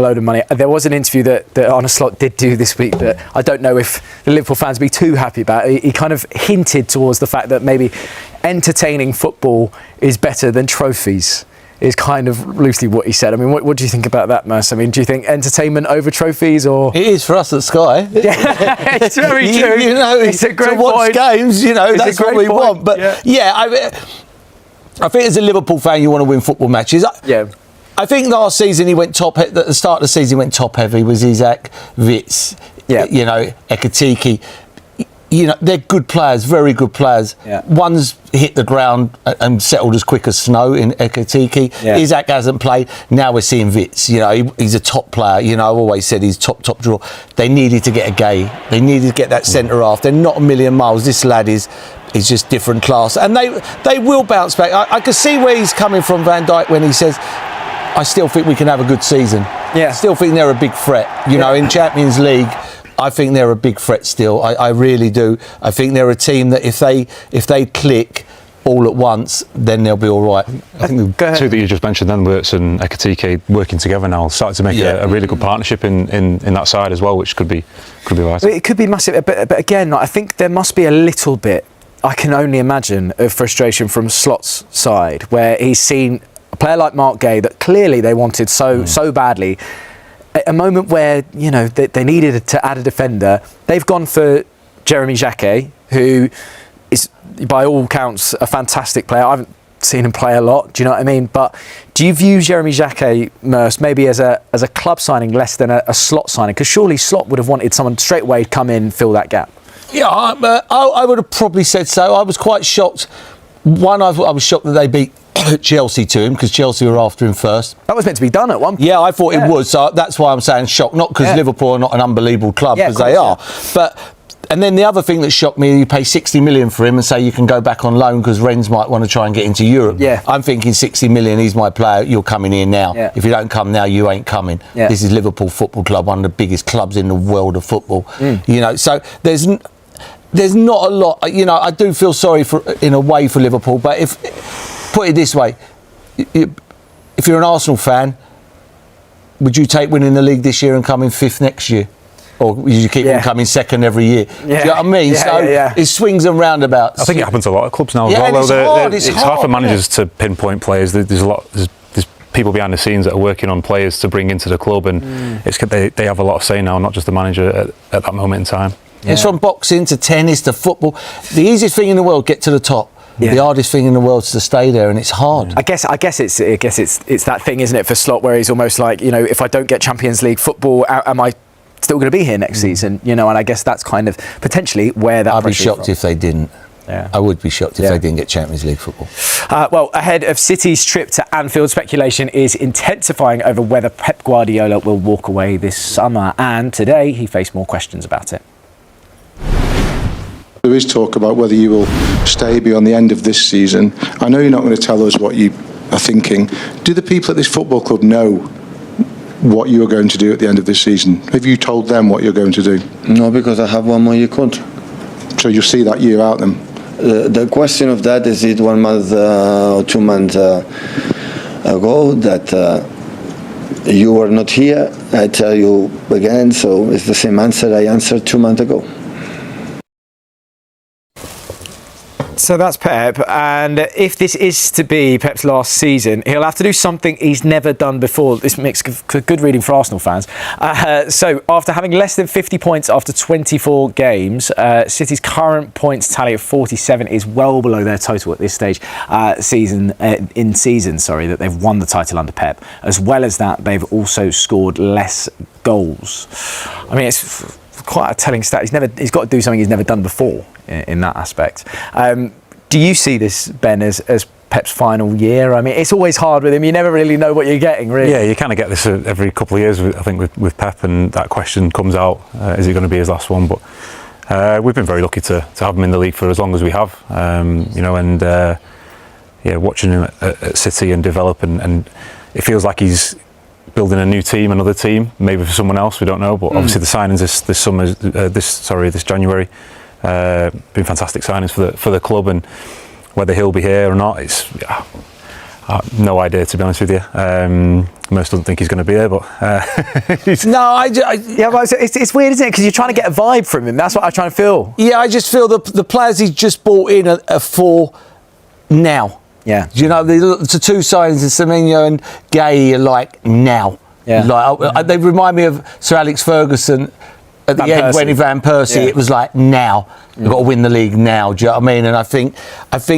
a load of money. There was an interview that Arne Slot did do this week that I don't know if the Liverpool fans would be too happy about. He kind of hinted towards the fact that maybe entertaining football is better than trophies, is kind of loosely what he said. I mean, what do you think about that, Merson? I mean, do you think entertainment over trophies, or...? It is for us at Sky. Yeah, it's very true. You know, it's a great to watch point. games, you know, It's that's what we want. But I think as a Liverpool fan, you want to win football matches. Yeah. I think last season he went top. At the start of the season, he went top heavy. Was Isaac, Witz, you know, Ekitike. You know, they're good players, very good players. Yeah. One's hit the ground and settled as quick as snow in Ekitike. Yeah. Isaac hasn't played. Now we're seeing Witz. You know, he's a top player. You know, I've always said he's top draw. They needed to get a Gay. They needed to get that centre half. They're not a million miles. This lad is just different class. And they will bounce back. I can see where he's coming from, Van Dijk, when he says, I still think we can have a good season. Yeah. I still think they're a big threat. You know, in Champions League, I think they're a big threat still. I really do. I think they're a team that if they click all at once, then they'll be all right. I think the two that you just mentioned then, Wirtz and Ekitike, working together now, starting to make a really good partnership in that side as well, which could be vital. It could be massive, but again, I think there must be a little bit, I can only imagine, of frustration from Slot's side, where he's seen a player like Mark Gay that clearly they wanted so badly. A moment where, you know, they needed to add a defender. They've gone for Jeremy Jacquet, who is, by all counts, a fantastic player. I haven't seen him play a lot, do you know what I mean? But do you view Jeremy Jacquet, Merce, maybe as a club signing less than a Slot signing? Because surely Slot would have wanted someone straight away to come in, fill that gap. Yeah, I would have probably said so. I was quite shocked. One, I was shocked that they beat Chelsea to him, because Chelsea were after him first. That was meant to be done at one point. Yeah, I thought it was. So that's why I'm saying shocked. Not because Liverpool are not an unbelievable club, because they are. And then the other thing that shocked me, you pay 60 million for him and say you can go back on loan because Rennes might want to try and get into Europe. Yeah. I'm thinking 60 million, he's my player, you're coming here now. Yeah. If you don't come now, you ain't coming. Yeah. This is Liverpool Football Club, one of the biggest clubs in the world of football. You know, so there's not a lot. You know, I do feel sorry in a way for Liverpool, but put it this way, if you're an Arsenal fan, would you take winning the league this year and coming fifth next year? Or would you keep on coming second every year? Do you know what I mean? It swings and roundabouts. I think it happens to a lot of clubs now as well. It's hard for managers to pinpoint players. There's people behind the scenes that are working on players to bring into the club, and they have a lot of say now, not just the manager at that moment in time. Yeah. It's from boxing to tennis to football. The easiest thing in the world, get to the top. Yeah. The hardest thing in the world is to stay there, and it's hard. I guess it's that thing, isn't it, for Slot, where he's almost like, you know, if I don't get Champions League football, am I still going to be here next season? You know, and I guess that's kind of potentially where that. I'd be shocked if they didn't. Yeah. I would be shocked if they didn't get Champions League football. Well, ahead of City's trip to Anfield, speculation is intensifying over whether Pep Guardiola will walk away this summer, and today he faced more questions about it. There is talk about whether you will stay beyond the end of this season. I know you're not going to tell us what you are thinking. Do the people at this football club know what you are going to do at the end of this season? Have you told them what you're going to do? No, because I have 1 more year contract. So you'll see that year out then? The question of that is it 1 month or 2 months ago that you were not here. I tell you again, so it's the same answer I answered 2 months ago. So that's Pep, and if this is to be Pep's last season, he'll have to do something he's never done before. This makes good reading for Arsenal fans. So after having less than 50 points after 24 games, City's current points tally of 47 is well below their total at this stage that they've won the title under Pep. As well as that, they've also scored less goals. I mean, it's quite a telling stat. He's got to do something he's never done before in that aspect. Do you see this, Ben, as Pep's final year? I mean, it's always hard with him. You never really know what you're getting, really. Yeah, you kind of get this every couple of years, I think, with Pep, and that question comes out, is it going to be his last one? But we've been very lucky to have him in the league for as long as we have, you know, and watching him at City and develop, and it feels like he's building a new team, another team, maybe for someone else, we don't know, but obviously the signings this January, been fantastic signings for the club, and whether he'll be here or not, No idea, to be honest with you. Most doesn't think he's going to be there, but Yeah, but it's weird, isn't it? Because you're trying to get a vibe from him. That's what I'm trying to feel. Yeah, I just feel the players he's just brought in are for now. Yeah. You know, the two signings, Semenyo and Gay, are like now. Yeah. Like they remind me of Sir Alex Ferguson at the end when he Van Persie. Yeah. It was like now. You've got to win the league now. Do you know what I mean? And I think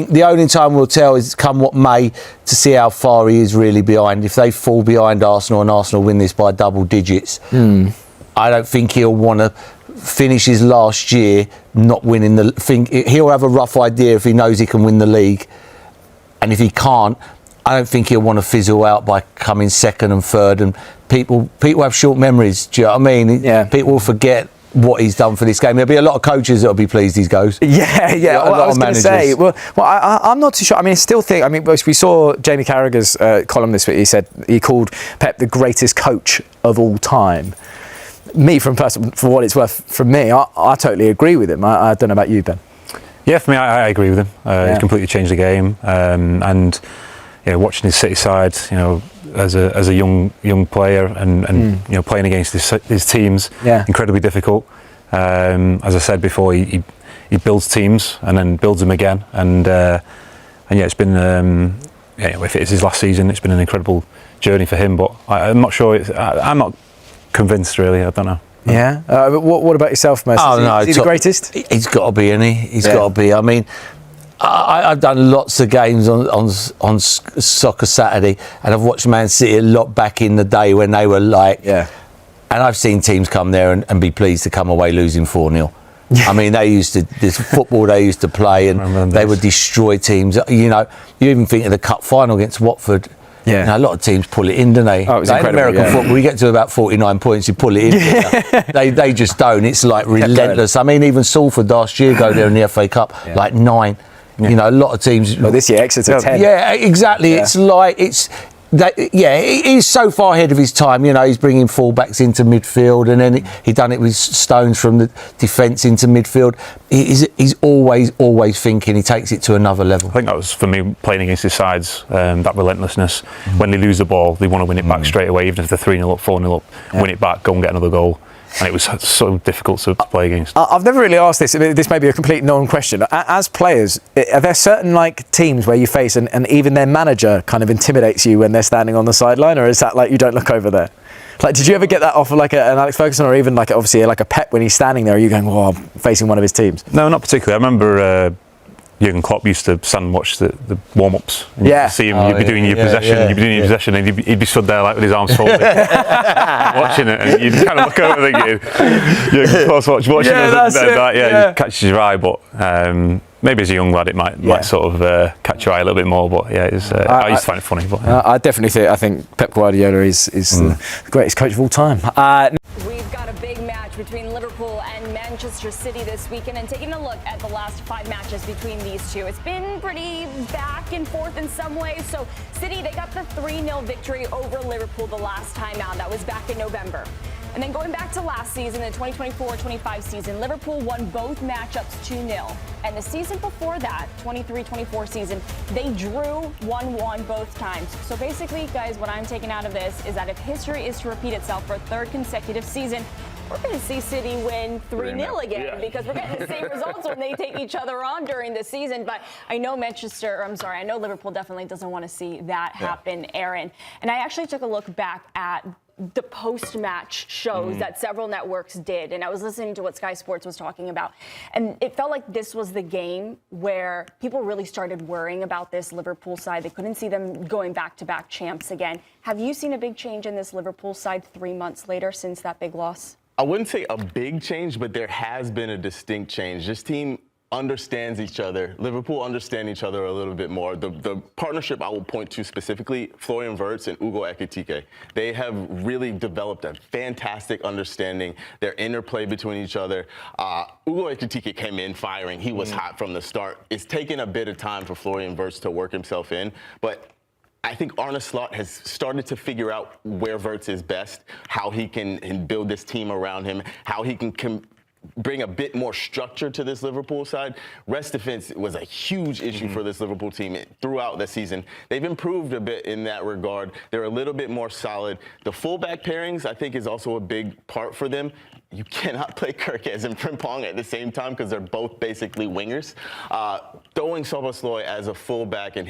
the only time we'll tell is come what may to see how far he is really behind. If they fall behind Arsenal and Arsenal win this by double digits, I don't think he'll want to finish his last year not winning the thing. He'll have a rough idea if he knows he can win the league, and if he can't, I don't think he'll want to fizzle out by coming second and third. And people have short memories. Do you know what I mean? Yeah. People will forget what he's done for this game. There'll be a lot of coaches that'll be pleased he goes. Yeah. A Well, lot I was of going to managers. say, I'm not too sure. I mean, I still think. I mean, we saw Jamie Carragher's column this week. He said he called Pep the greatest coach of all time. Me, for what it's worth, from me, I totally agree with him. I don't know about you, Ben. yeah, for me, I agree with him. He's completely changed the game, and watching his City side, as a young player and playing against his teams, incredibly difficult. As I said before, he builds teams and then builds them again, and it's been if it's his last season, it's been an incredible journey for him. But I'm not sure. I'm not convinced, really. I don't know. Yeah. But what about yourself, Merson? Oh, no, is he the greatest? He's got to be, isn't he? He's got to be. I mean, I've done lots of games on Soccer Saturday, and I've watched Man City a lot back in the day when they were like, and I've seen teams come there and be pleased to come away losing 4-0. I mean, this football they used to play, and they would destroy teams. You even think of the cup final against Watford. Yeah, a lot of teams pull it in, don't they? Oh, it was like incredible. In American football, we get to about 49 points, you pull it in. They just don't. It's like relentless. I mean, even Salford last year go there in the FA Cup, like 9. A lot of teams. Well, this year Exeter 10. Yeah, exactly. Yeah. It's like he's so far ahead of his time. He's bringing fullbacks into midfield, and then he done it with Stones from the defence into midfield. He's always thinking. He takes it to another level. I think that was for me playing against his sides. That relentlessness. When they lose the ball, they want to win it back straight away, even if they're 3-0 up, 4-0 up. Win it back, go and get another goal. And it was so difficult to play against. I've never really asked this. This may be a complete non-question. As players, are there certain teams where you face and even their manager kind of intimidates you when they're standing on the sideline, or is that you don't look over there? Did you ever get that off of an Alex Ferguson, or even obviously a Pep when he's standing there? Are you going, I'm facing one of his teams? No, not particularly. I remember Jurgen Klopp used to stand and watch the warm-ups. And you'd see him, you'd be doing your possession, you'd be doing your possession, and he'd be stood there with his arms folded, watching it, and you'd kind of look over thinking, Jurgen Klopp's watching us, it catches your eye, but maybe as a young lad it might sort of catch your eye a little bit more, but I used to find it funny. But I definitely I think Pep Guardiola is the greatest coach of all time. We've got a big match between Liverpool and Manchester City this weekend, and taking a look at the last 5 matches between these two, it's been pretty back and forth in some ways. So City, they got the 3-0 victory over Liverpool the last time out. That was back in November. And then going back to last season, the 2024-25 season, Liverpool won both matchups 2-0. And the season before that, 23-24 season, they drew 1-1 both times. So basically, guys, what I'm taking out of this is that if history is to repeat itself for a 3rd consecutive season, we're going to see City win 3-0 again, because we're getting the same results when they take each other on during the season. But I know I know Liverpool definitely doesn't want to see that happen, Aaron. And I actually took a look back at the post-match shows that several networks did, and I was listening to what Sky Sports was talking about, and it felt like this was the game where people really started worrying about this Liverpool side. They couldn't see them going back-to-back champs again. Have you seen a big change in this Liverpool side 3 months later since that big loss? I wouldn't say a big change, but there has been a distinct change. This team understands each other. Liverpool understand each other a little bit more. The partnership I will point to specifically, Florian Wirtz and Ugo Ekitike. They have really developed a fantastic understanding, their interplay between each other. Ugo Ekitike came in firing. He was hot from the start. It's taken a bit of time for Florian Wirtz to work himself in, but I think Arne Slot has started to figure out where Wirtz is best, how he can build this team around him, how he can bring a bit more structure to this Liverpool side. Rest defense was a huge issue for this Liverpool team throughout the season. They've improved a bit in that regard. They're a little bit more solid. The fullback pairings, I think, is also a big part for them. You cannot play Kirkes and Frimpong at the same time because they're both basically wingers. Throwing Szoboszlai as a fullback and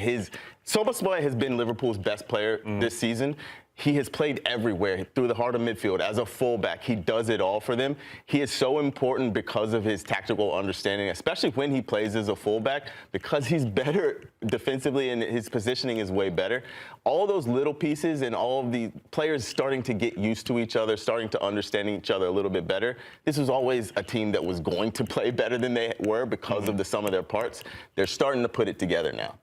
Szoboszlai has been Liverpool's best player this season. He has played everywhere through the heart of midfield as a fullback. He does it all for them. He is so important because of his tactical understanding, especially when he plays as a fullback, because he's better defensively and his positioning is way better. All those little pieces and all of the players starting to get used to each other, starting to understand each other a little bit better. This was always a team that was going to play better than they were because of the sum of their parts. They're starting to put it together now.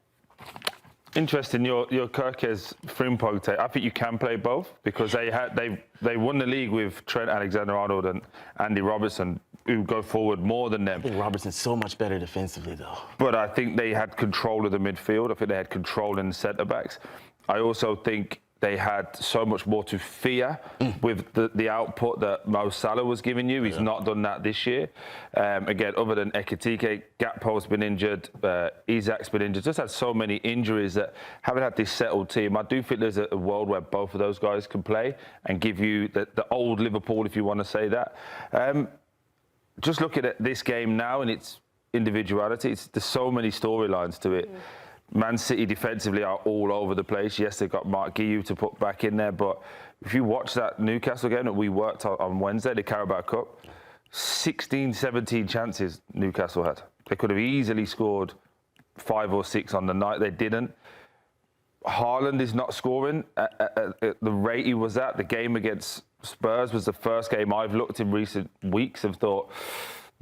Interesting, your Kirkes Frimpong take. I think you can play both because they won the league with Trent Alexander-Arnold and Andy Robertson, who go forward more than them. I think Robertson's so much better defensively, though. But I think they had control of the midfield. I think they had control in the centre backs. I also think they had so much more to fear with the output that Mo Salah was giving you. He's not done that this year. Again, other than Ekitike, Gakpo's been injured, Isak's been injured. Just had so many injuries that haven't had this settled team. I do think there's a world where both of those guys can play and give you the old Liverpool, if you want to say that. Just looking at this game now and its individuality, there's so many storylines to it. Man City defensively are all over the place. Yes, they've got Mark Guiu to put back in there, but if you watch that Newcastle game that we worked on Wednesday, the Carabao Cup, 16, 17 chances Newcastle had. They could have easily scored 5 or 6 on the night. They didn't. Haaland is not scoring at the rate he was at. The game against Spurs was the first game I've looked in recent weeks and thought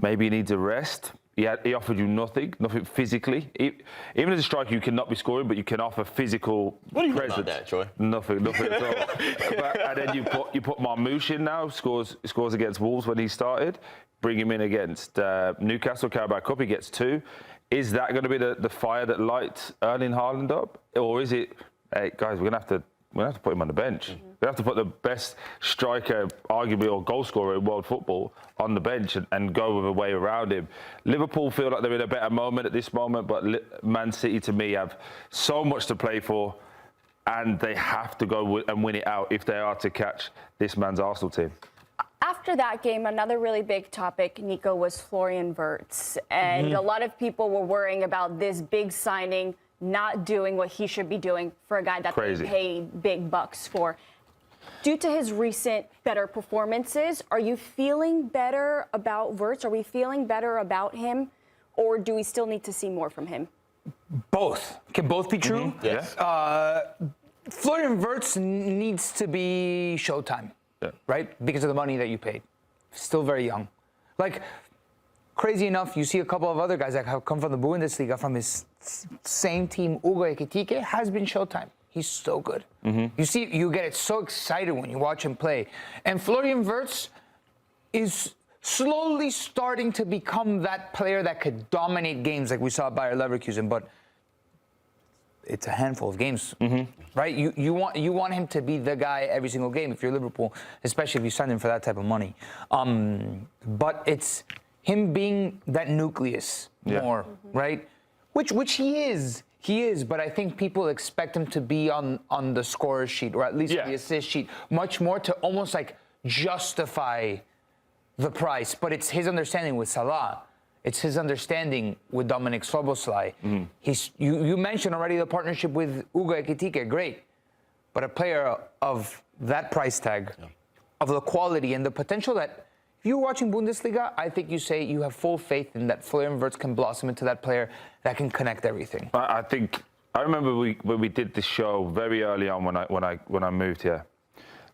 maybe he needs a rest. He offered you nothing physically. Even as a striker, you cannot be scoring, but you can offer physical presence. What do you think about that, Troy? Nothing at all. And then you put Marmoush in now, scores against Wolves when he started. Bring him in against Newcastle Carabao Cup, he gets 2. Is that going to be the fire that lights Erling Haaland up? Or is it, hey, guys, we're going to have to put him on the bench. We have to put the best striker, arguably, or goal scorer in world football on the bench and go with a way around him. Liverpool feel like they're in a better moment at this moment, but Man City, to me, have so much to play for, and they have to go and win it out if they are to catch this man's Arsenal team. After that game, another really big topic, Nico, was Florian Wirtz. And a lot of people were worrying about this big signing not doing what he should be doing for a guy that they pay big bucks for. Due to his recent better performances, are you feeling better about Wirtz? Are we feeling better about him? Or do we still need to see more from him? Both. Can both be true? Yes. Florian Wirtz needs to be Showtime, right? Because of the money that you paid. Still very young. Like, crazy enough, you see a couple of other guys that have come from the Bundesliga from his same team. Ugo Ekitike has been Showtime. He's so good. You get so excited when you watch him play. And Florian Wirtz is slowly starting to become that player that could dominate games like we saw at Bayer Leverkusen, but it's a handful of games, right? You want him to be the guy every single game if you're Liverpool, especially if you sign him for that type of money. But it's him being that nucleus more, right? Which he is. He is, but I think people expect him to be on the scorer sheet, or at least the assist sheet, much more to almost like justify the price. But it's his understanding with Salah. It's his understanding with Dominik Szoboszlai. You mentioned already the partnership with Ugo Ekitike, great. But a player of that price tag, of the quality and the potential that, if you're watching Bundesliga, I think you say you have full faith in that Florian Wirtz can blossom into that player that can connect everything. I remember when we did this show very early on when I moved here.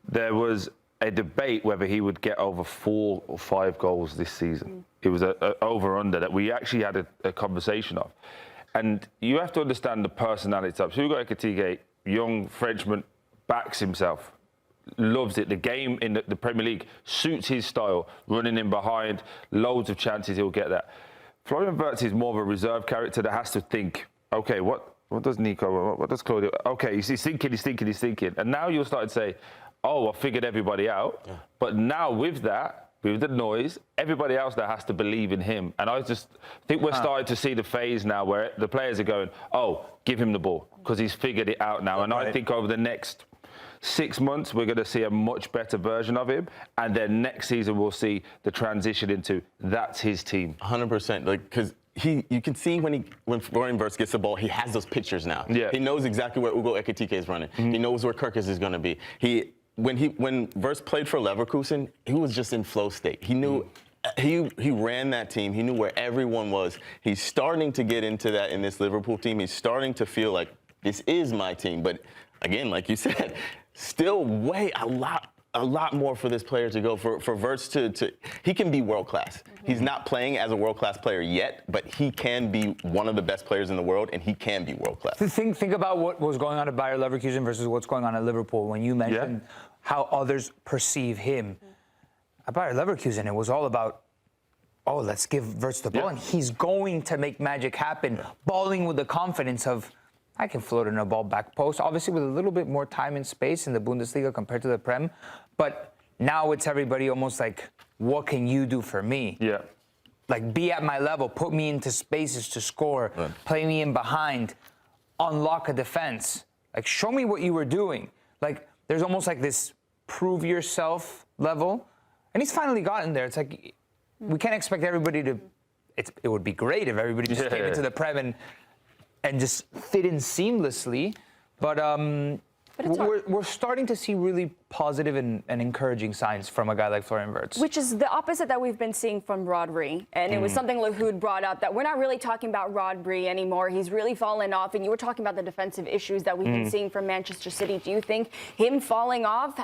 There was a debate whether he would get over 4 or 5 goals this season. It was a over-under that we actually had a conversation of. And you have to understand the personality types. Ugo Ekitike, young Frenchman, backs himself. Loves it. The game in the Premier League suits his style. Running in behind, loads of chances, he'll get that. Florian Wirtz is more of a reserve character that has to think, okay, what does Nico, what does Claudio, okay, he's thinking. And now you'll start to say, oh, I figured everybody out. But now with that, with the noise, everybody else there has to believe in him. And I just think we're starting to see the phase now where the players are going, oh, give him the ball, because he's figured it out now. And I think over the next 6 months, we're going to see a much better version of him. And then next season, we'll see the transition into that's his team. 100%. Like, because you can see when Florian Wirtz gets the ball, he has those pictures now. Yeah. He knows exactly where Ugo Ekitike is running. He knows where Kirkus is going to be. When Wirtz played for Leverkusen, he was just in flow state. He knew he ran that team. He knew where everyone was. He's starting to get into that in this Liverpool team. He's starting to feel like this is my team. But again, like you said, still a lot more for this player to go. For Wirtz to he can be world class. He's not playing as a world class player yet, but he can be one of the best players in the world, and he can be world class. Think about what was going on at Bayer Leverkusen versus what's going on at Liverpool. When you mentioned how others perceive him, at Bayer Leverkusen, it was all about, oh, let's give Wirtz the ball, and he's going to make magic happen, balling with the confidence of, I can float in a ball back post, obviously with a little bit more time and space in the Bundesliga compared to the Prem. But now it's everybody almost like, what can you do for me? Yeah. Like, be at my level, put me into spaces to score, play me in behind, unlock a defense. Like, show me what you were doing. Like, there's almost like this prove yourself level. And he's finally gotten there. It's like, we can't expect everybody to, it would be great if everybody just came into the Prem and just fit in seamlessly. But we're starting to see really positive and encouraging signs from a guy like Florian Wirtz. Which is the opposite that we've been seeing from Rodri. And it was something Lahoud brought up, that we're not really talking about Rodri anymore. He's really fallen off. And you were talking about the defensive issues that we've been seeing from Manchester City. Do you think him falling off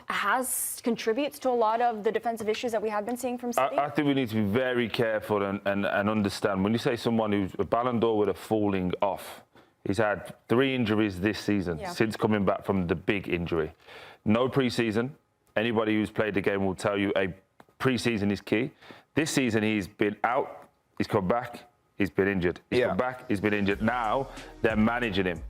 contributes to a lot of the defensive issues that we have been seeing from City? I think we need to be very careful and understand. When you say someone who's a Ballon d'Or with a falling off, he's had 3 injuries this season since coming back from the big injury. No pre-season. Anybody who's played the game will tell you a pre-season is key. This season he's been out, he's come back, he's been injured. He's come back, he's been injured. Now they're managing him.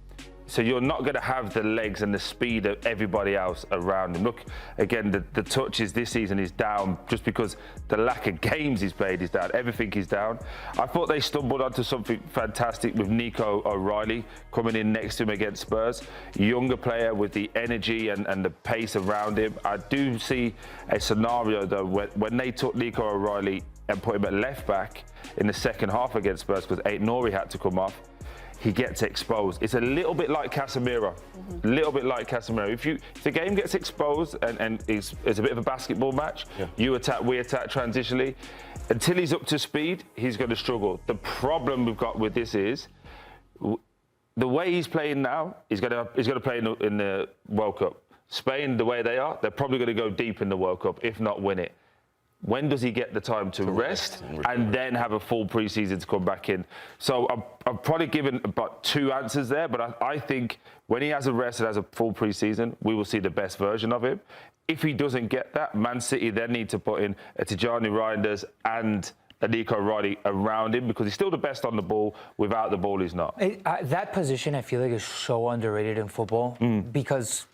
So you're not going to have the legs and the speed of everybody else around him. Look, again, the touches this season is down just because the lack of games he's played is down. Everything is down. I thought they stumbled onto something fantastic with Nico O'Reilly coming in next to him against Spurs. Younger player with the energy and the pace around him. I do see a scenario, though, when they took Nico O'Reilly and put him at left back in the second half against Spurs because Aït-Nouri had to come off. He gets exposed. It's a little bit like Casemiro. A little bit like Casemiro. If the game gets exposed and it's a bit of a basketball match, you attack, we attack transitionally. Until he's up to speed, he's going to struggle. The problem we've got with this is the way he's playing now, he's going to play in the World Cup. Spain, the way they are, they're probably going to go deep in the World Cup, if not win it. When does he get the time to rest and then have a full pre-season to come back in? So I'm probably given about 2 answers there, but I think when he has a rest and has a full pre-season, we will see the best version of him. If he doesn't get that, Man City then need to put in a Tijani Reinders and a Nico O'Reilly around him because he's still the best on the ball. Without the ball, he's not. That position, I feel like, is so underrated in football because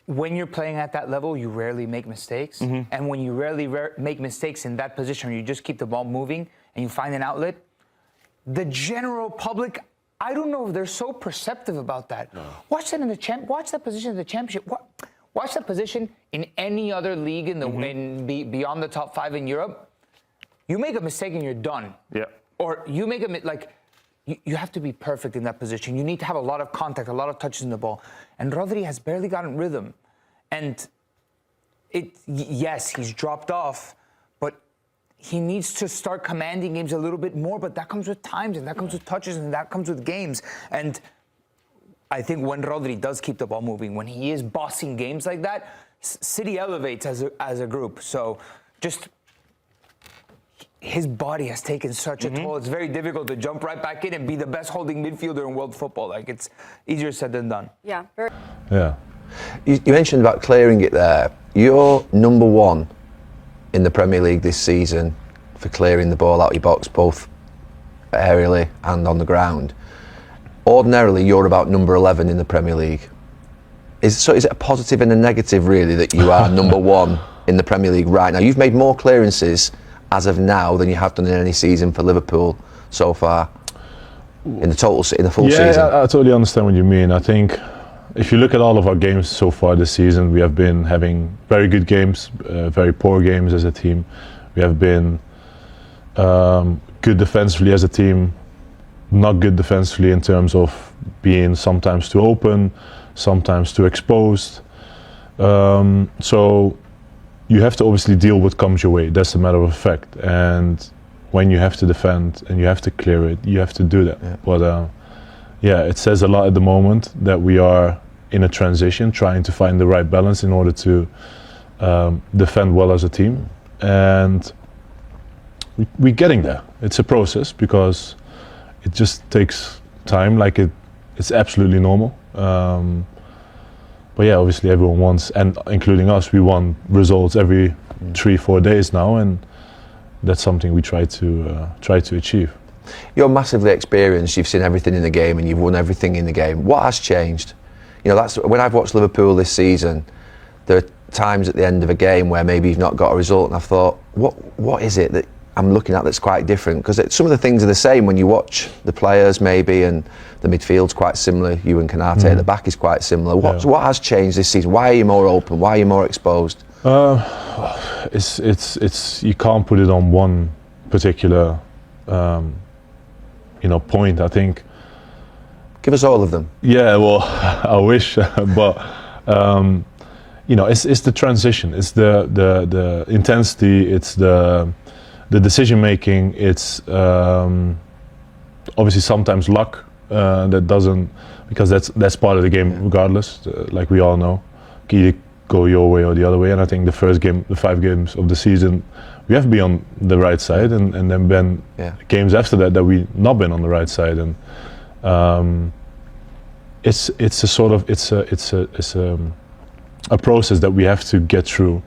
when you're playing at that level, you rarely make mistakes. And when you rarely make mistakes in that position, you just keep the ball moving and you find an outlet, the general public, I don't know if they're so perceptive about that. No. Watch that watch that position in the championship. Watch that position in any other league in the beyond the top 5 in Europe. You make a mistake and you're done. Yeah. Or you make you have to be perfect in that position. You need to have a lot of contact, a lot of touches in the ball. And Rodri has barely gotten rhythm. And yes, he's dropped off, but he needs to start commanding games a little bit more. But that comes with times, and that comes with touches, and that comes with games. And I think when Rodri does keep the ball moving, when he is bossing games like that, City elevates as a group. So just his body has taken such a toll. It's very difficult to jump right back in and be the best holding midfielder in world football. Like, it's easier said than done. Yeah. You mentioned about clearing it there. You're number 1 in the Premier League this season for clearing the ball out of your box, both aerially and on the ground. Ordinarily, you're about number 11 in the Premier League. Is it a positive and a negative, really, that you are number 1 in the Premier League right now. You've made more clearances as of now than you have done in any season for Liverpool so far in the full season. Yeah, I totally understand what you mean. I think if you look at all of our games so far this season, we have been having very good games, very poor games as a team. We have been good defensively as a team, not good defensively in terms of being sometimes too open, sometimes too exposed. So you have to obviously deal with what comes your way. That's a matter of fact. And when you have to defend and you have to clear it, you have to do that. Yeah. But it says a lot at the moment that we are in a transition, trying to find the right balance in order to defend well as a team. And we're getting there. It's a process because it just takes time, like it's absolutely normal. But yeah, obviously everyone wants, and including us, we want results every 3-4 days now, and that's something we try to achieve. You're massively experienced, you've seen everything in the game and you've won everything in the game. What has changed? You know, that's when I've watched Liverpool this season, there are times at the end of a game where maybe you've not got a result and I've thought, what is it that I'm looking at that's quite different? Because some of the things are the same when you watch the players maybe, and the midfield's quite similar, you and Kanate, the back is quite similar. What has changed this season? Why are you more open? Why are you more exposed? It's you can't put it on one particular point. I think. Give us all of them. Yeah, well, I wish, but it's the transition, it's the intensity, it's the decision making, it's obviously sometimes luck that doesn't, because that's part of the game regardless. Like we all know, you either go your way or the other way. And I think the 5 games of the season, we have to be on the right side, and then been games after that we not been on the right side, and it's a process that we have to get through,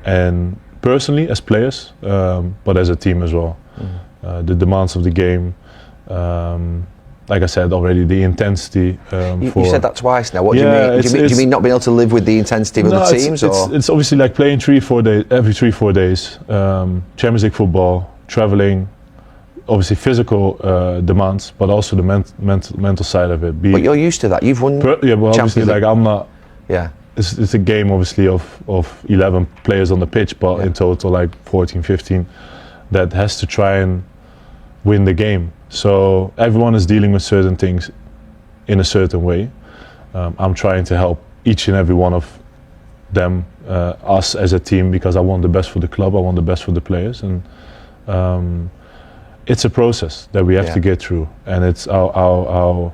and personally as players, but as a team as well. The demands of the game, like I said already, the intensity. You said that twice now. What do you mean? Do you mean not being able to live with the intensity of other teams? It's obviously like playing 3-4 days, every 3-4 days, Champions League football, traveling, obviously physical demands, but also the mental side of it. But you're used to that. You've won. But obviously, like I'm not. Yeah. It's a game obviously of 11 players on the pitch, but in total like 14, 15 that has to try and win the game. So everyone is dealing with certain things in a certain way. I'm trying to help each and every one of them, us as a team, because I want the best for the club, I want the best for the players, and it's a process that we have to get through, and it's how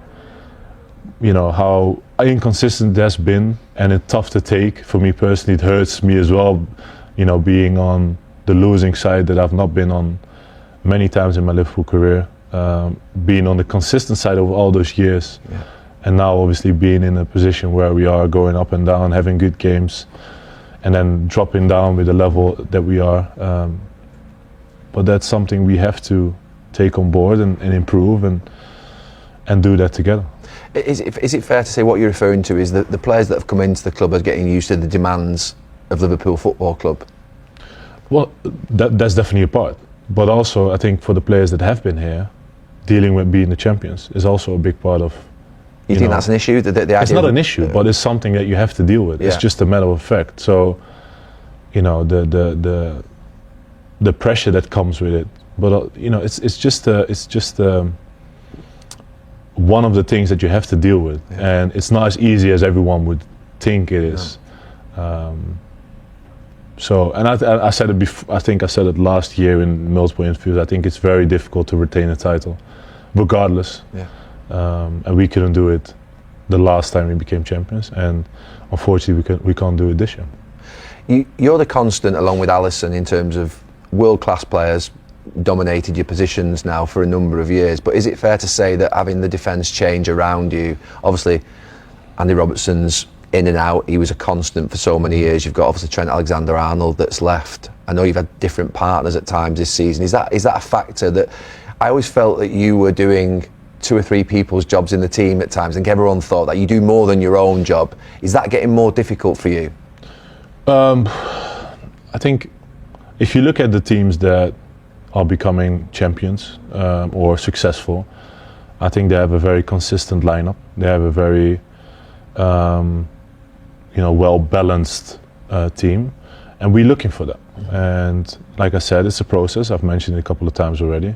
inconsistent it has been, and it's tough to take. For me personally, it hurts me as well, being on the losing side that I've not been on many times in my Liverpool career, being on the consistent side of all those years, and now obviously being in a position where we are going up and down, having good games, and then dropping down with the level that we are. But that's something we have to take on board and improve and do that together. Is it fair to say what you're referring to is that the players that have come into the club are getting used to the demands of Liverpool Football Club? Well, that's definitely a part. But also, I think for the players that have been here, dealing with being the champions is also a big part of. You think that's an issue? The idea it's not an issue, but it's something that you have to deal with. It's just a matter of fact. So, the pressure that comes with it. But it's just one of the things that you have to deal with, and it's not as easy as everyone would think it is. So, and I said it before. I think I said it last year in multiple interviews. I think it's very difficult to retain a title, regardless. And we couldn't do it the last time we became champions, and unfortunately, we can't do it this year. You're the constant, along with Alisson, in terms of world-class players dominated your positions now for a number of years. But is it fair to say that having the defence change around you, obviously, Andy Robertson's in and out, he was a constant for so many years. You've got obviously Trent Alexander-Arnold that's left. I know you've had different partners at times this season. Is that a factor that I always felt that you were doing 2 or 3 people's jobs in the team at times? I think everyone thought that you do more than your own job. Is that getting more difficult for you? I think if you look at the teams that are becoming champions or successful, I think they have a very consistent lineup. They have a very well-balanced team, and we're looking for that. And like I said, it's a process. I've mentioned it a couple of times already,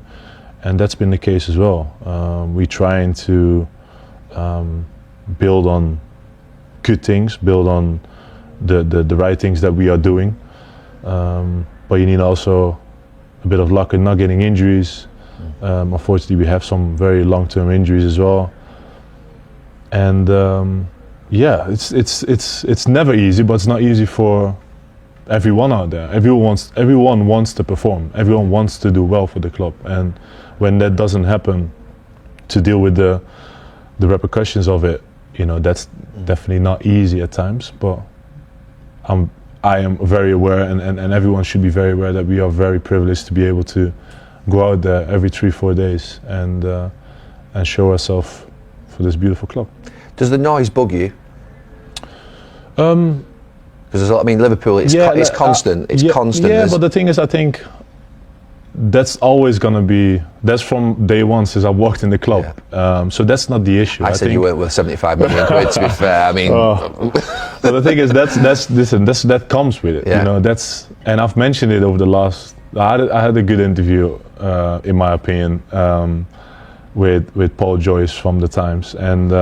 and that's been the case as well. We're trying to build on good things, build on the right things that we are doing, but you need also a bit of luck in not getting injuries. Unfortunately, we have some very long-term injuries as well, and it's never easy, but it's not easy for everyone out there. Everyone wants to perform. Everyone wants to do well for the club, and when that doesn't happen, to deal with the repercussions of it, that's definitely not easy at times. But I am very aware, and everyone should be very aware that we are very privileged to be able to go out there every 3-4 days and show ourselves for this beautiful club. Does the noise bug you? Because Liverpool, it's constant. It's constant. Yeah, but the thing is, I think that's always going to be. That's from day one since I walked in the club. Yeah. So that's not the issue. I said you weren't worth 75 million quid. To be fair, I mean. But the thing is, that comes with it. Yeah. And I've mentioned it over the last. I had a good interview, in my opinion, with Paul Joyce from the Times, and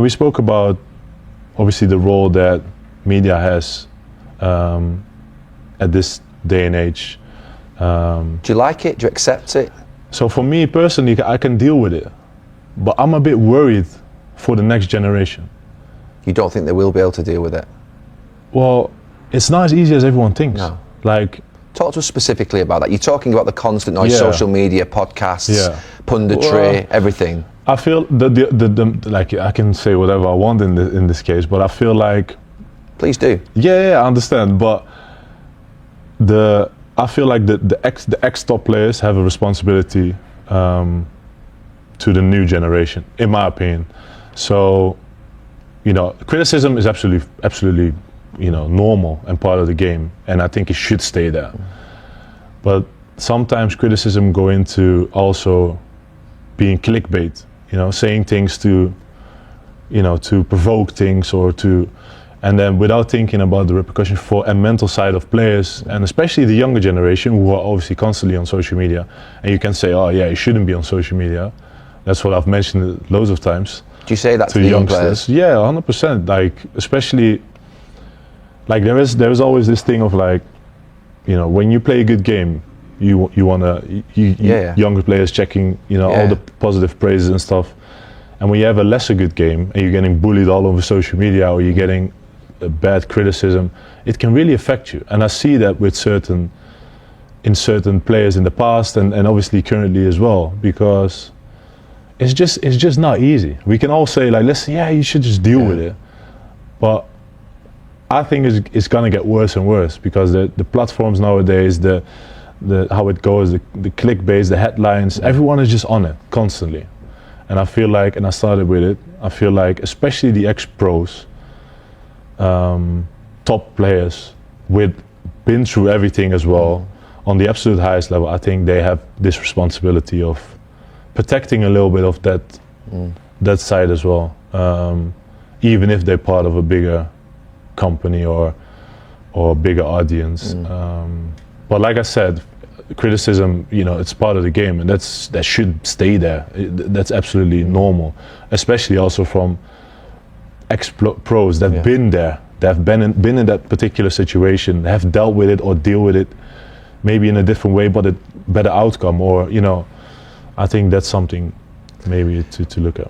we spoke about obviously the role that media has at this day and age. Do you like it? Do you accept it? So for me personally, I can deal with it, but I'm a bit worried for the next generation. You don't think they will be able to deal with it? Well, it's not as easy as everyone thinks. No. Talk to us specifically about that. You're talking about the constant noise, social media, podcasts, punditry, everything. I feel I can say whatever I want in this case, but I feel like. Please do. Yeah, I understand, but I feel like the ex-top players have a responsibility to the new generation, in my opinion. So, criticism is absolutely, normal and part of the game, and I think it should stay there. But sometimes criticism go into also being clickbait, saying things to provoke things or to. And then without thinking about the repercussions for a mental side of players, and especially the younger generation who are obviously constantly on social media. And you can say, oh yeah, you shouldn't be on social media. That's what I've mentioned loads of times. Do you say that to the young players? Yeah, 100%. Especially, there is always this thing of when you play a good game, you younger players checking, all the positive praises and stuff. And when you have a lesser good game and you're getting bullied all over social media or you're getting bad criticism, it can really affect you. And I see that with certain players in the past and obviously currently as well, because it's just not easy. We can all say listen, you should just deal with it. But I think it's gonna get worse and worse because the platforms nowadays, the how it goes, the clickbait, the headlines, everyone is just on it constantly. And I feel like, and I started with it, I feel like especially the ex-pros, top players been through everything as well, on the absolute highest level, I think they have this responsibility of protecting a little bit of that side as well, even if they're part of a bigger company or bigger audience. But like I said, criticism, it's part of the game, and that should stay there. That's absolutely normal, especially also from ex-pros that have been there, that have been in that particular situation, have dealt with it or deal with it, maybe in a different way, but a better outcome. Or I think that's something maybe to look at.